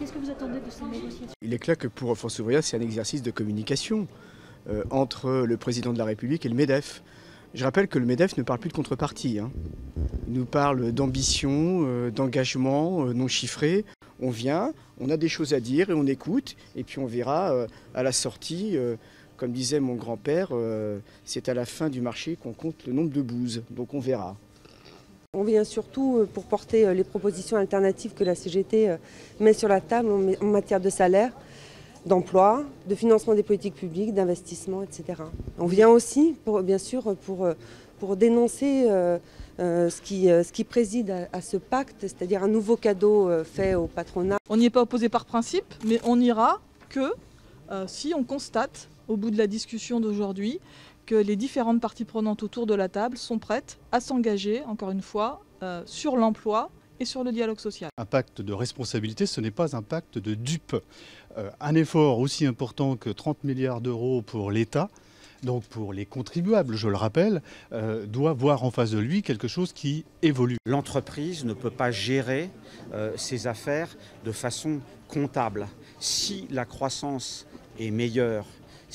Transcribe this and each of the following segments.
Qu'est-ce que vous attendez de ces négociations? Il est clair que pour Force ouvrière, c'est un exercice de communication entre le président de la République et le MEDEF. Je rappelle que le MEDEF ne parle plus de contrepartie. Il nous parle d'ambition, d'engagement non chiffré. On vient, on a des choses à dire et on écoute. Et puis on verra à la sortie, comme disait mon grand-père, c'est à la fin du marché qu'on compte le nombre de bouses. Donc on verra. On vient surtout pour porter les propositions alternatives que la CGT met sur la table en matière de salaire, d'emploi, de financement des politiques publiques, d'investissement, etc. On vient aussi, bien sûr, pour dénoncer ce qui préside à ce pacte, c'est-à-dire un nouveau cadeau fait au patronat. On n'y est pas opposé par principe, mais on n'ira que si on constate, au bout de la discussion d'aujourd'hui, que les différentes parties prenantes autour de la table sont prêtes à s'engager, encore une fois, sur l'emploi et sur le dialogue social. Un pacte de responsabilité, ce n'est pas un pacte de dupes. Un effort aussi important que 30 milliards d'euros pour l'État, donc pour les contribuables, je le rappelle, doit voir en face de lui quelque chose qui évolue. L'entreprise ne peut pas gérer ses affaires de façon comptable. Si la croissance est meilleure,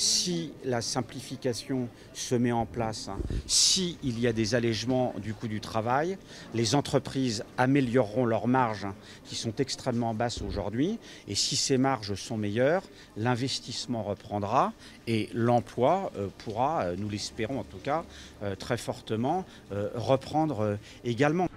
si la simplification se met en place, s'il y a des allègements du coût du travail, les entreprises amélioreront leurs marges qui sont extrêmement basses aujourd'hui. Et si ces marges sont meilleures, l'investissement reprendra et l'emploi pourra, nous l'espérons en tout cas, très fortement reprendre également.